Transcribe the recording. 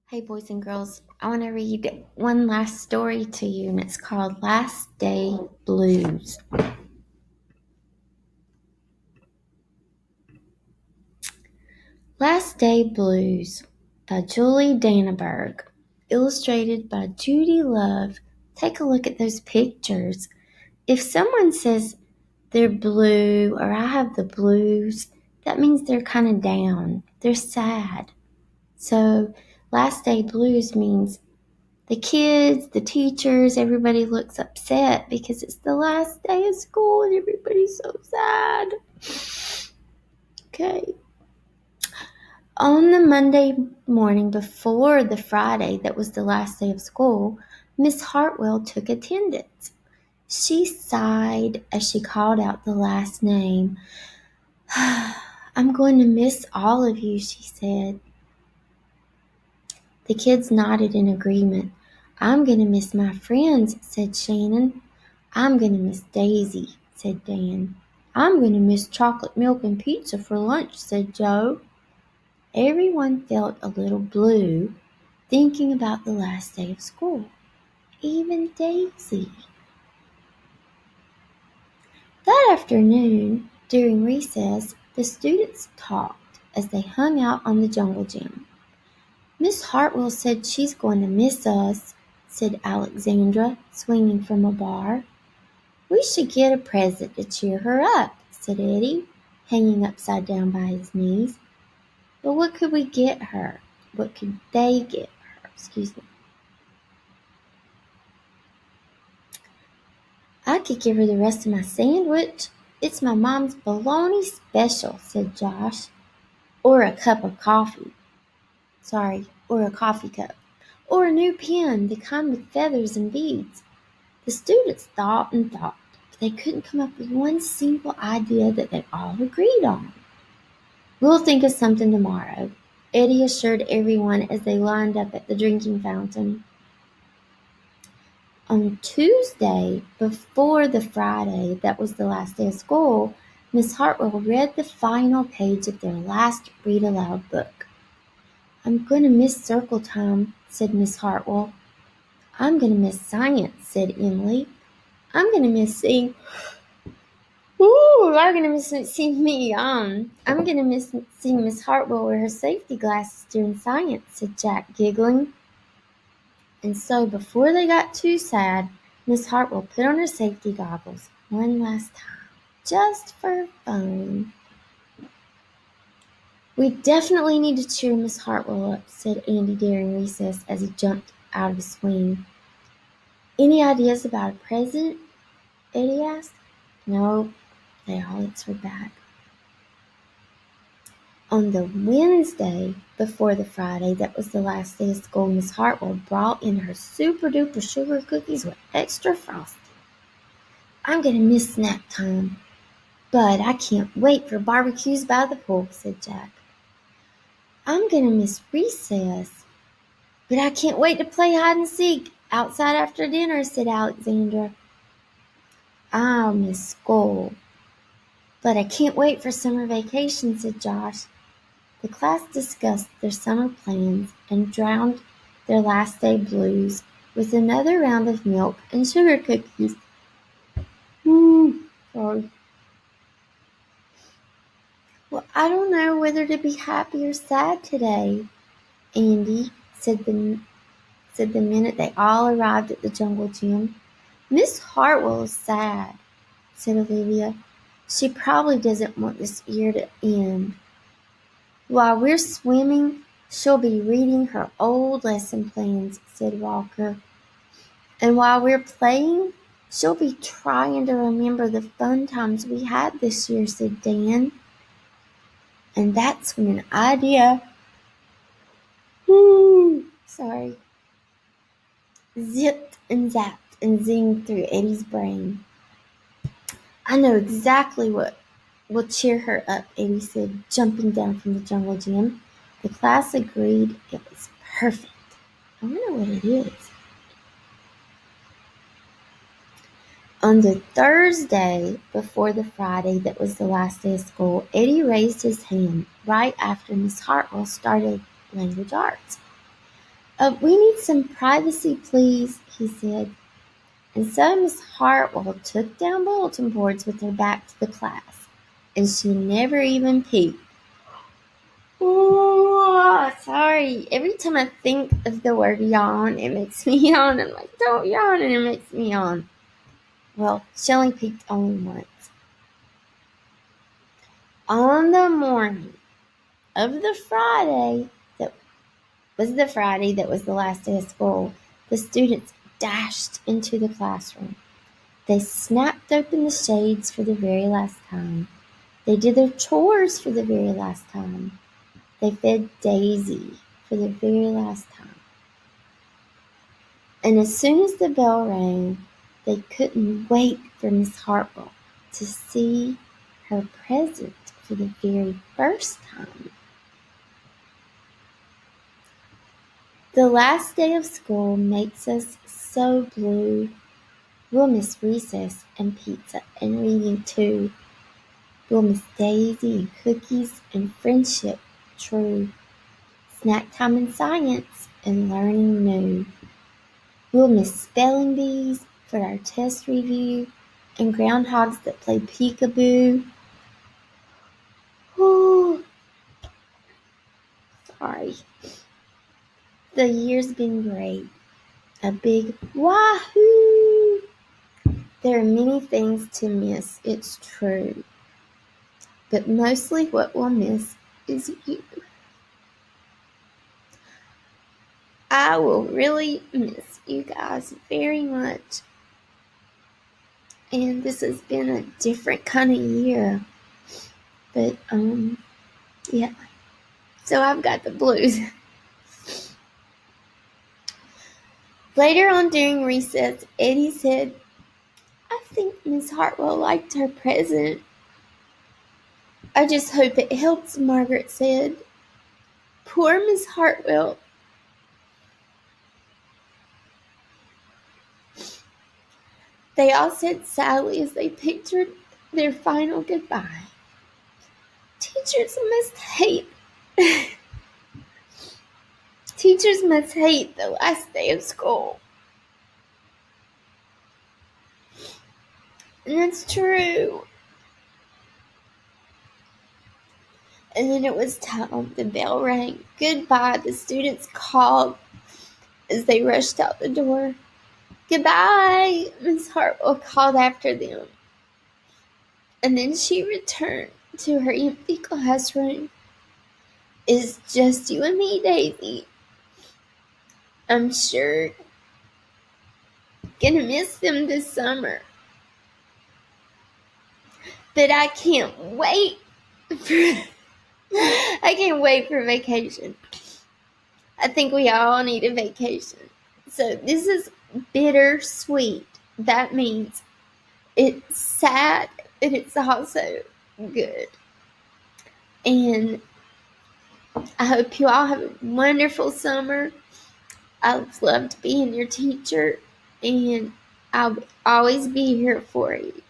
Hey, boys and girls, I want to read one last story to you, and it's called Last Day Blues. Last Day Blues by Julie Danneberg, illustrated by Judy Love. Take a look at those pictures. If someone says they're blue or I have the blues, that means they're kind of down. They're sad. So, Last Day Blues means the kids, the teachers, everybody looks upset because it's the last day of school and everybody's so sad. Okay. On the Monday morning before the Friday that was the last day of school, Miss Hartwell took attendance. She sighed as she called out the last name. I'm going to miss all of you, she said. The kids nodded in agreement. I'm going to miss my friends, said Shannon. I'm going to miss Daisy, said Dan. I'm going to miss chocolate milk and pizza for lunch, said Joe. Everyone felt a little blue, thinking about the last day of school. Even Daisy. That afternoon, during recess, the students talked as they hung out on the jungle gym. Miss Hartwell said she's going to miss us, said Alexandra, swinging from a bar. We should get a present to cheer her up, said Eddie, hanging upside down by his knees. But what could we get her? What could they get her? Excuse me. I could give her the rest of my sandwich. It's my mom's bologna special, said Josh. Or a cup of coffee. Or a coffee cup. Or a new pen, the kind with feathers and beads. The students thought and thought, but they couldn't come up with one single idea that they all agreed on. We'll think of something tomorrow, Eddie assured everyone as they lined up at the drinking fountain. On Tuesday, before the Friday that was the last day of school, Miss Hartwell read the final page of their last read-aloud book. I'm going to miss circle time, said Miss Hartwell. I'm going to miss science, said Emily. I'm going to miss seeing... I'm going to miss seeing me. I'm going to miss seeing Miss Hartwell wear her safety glasses during science, said Jack, giggling. And so, before they got too sad, Miss Hartwell put on her safety goggles one last time, just for fun. We definitely need to cheer Miss Hartwell up, said Andy during recess as he jumped out of his swing. Any ideas about a present? Eddie asked. No, they all answered back. On the Wednesday before the Friday that was the last day of school, Miss Hartwell brought in her super-duper sugar cookies with extra frosting. I'm going to miss snack time, but I can't wait for barbecues by the pool, said Jack. I'm going to miss recess, but I can't wait to play hide and seek outside after dinner, said Alexandra. I'll miss school, but I can't wait for summer vacation, said Josh. The class discussed their summer plans and drowned their last day blues with another round of milk and sugar cookies. Sorry. Well, I don't know whether to be happy or sad today, Andy, said the minute they all arrived at the jungle gym. Miss Hartwell is sad, said Olivia. She probably doesn't want this year to end. While we're swimming, she'll be reading her old lesson plans, said Walker. And while we're playing, she'll be trying to remember the fun times we had this year, said Dan. And that's when an idea zipped and zapped and zinged through Eddie's brain. I know exactly what will cheer her up, Eddie said, jumping down from the jungle gym. The class agreed it was perfect. I wonder what it is. On the Thursday before the Friday that was the last day of school, Eddie raised his hand right after Miss Hartwell started language arts. We need some privacy, please, he said. And so Miss Hartwell took down bulletin boards with her back to the class, and she never even peeked. Oh, sorry. Every time I think of the word yawn, it makes me yawn. I'm like, don't yawn, and it makes me yawn. Well, she only peeked only once. On the morning of the Friday that was the last day of school, the students dashed into the classroom. They snapped open the shades for the very last time. They did their chores for the very last time. They fed Daisy for the very last time. And as soon as the bell rang, they couldn't wait for Miss Hartwell to see her present for the very first time. The last day of school makes us so blue. We'll miss recess and pizza and reading too. We'll miss Daisy and cookies and friendship true. Snack time and science and learning new. We'll miss spelling bees for our test review and groundhogs that play peekaboo. Oh, sorry. The year's been great. A big wahoo! There are many things to miss, it's true. But mostly what we'll miss is you. I will really miss you guys very much. And this has been a different kind of year. But, yeah. So I've got the blues. Later on during recess, Eddie said, I think Miss Hartwell liked her present. I just hope it helps, Margaret said. Poor Miss Hartwell. They all said sadly as they pictured their final goodbye. Teachers must hate the last day of school. And that's true. And then it was time. The bell rang. Goodbye. The students called as they rushed out the door. Goodbye, Miss Hartwell called after them. And then she returned to her empty classroom. It's just you and me, Daisy. I'm sure gonna miss them this summer. But I can't wait for vacation. I think we all need a vacation. So this is bittersweet. That means it's sad, but it's also good. And I hope you all have a wonderful summer. I've loved being your teacher, and I'll always be here for you.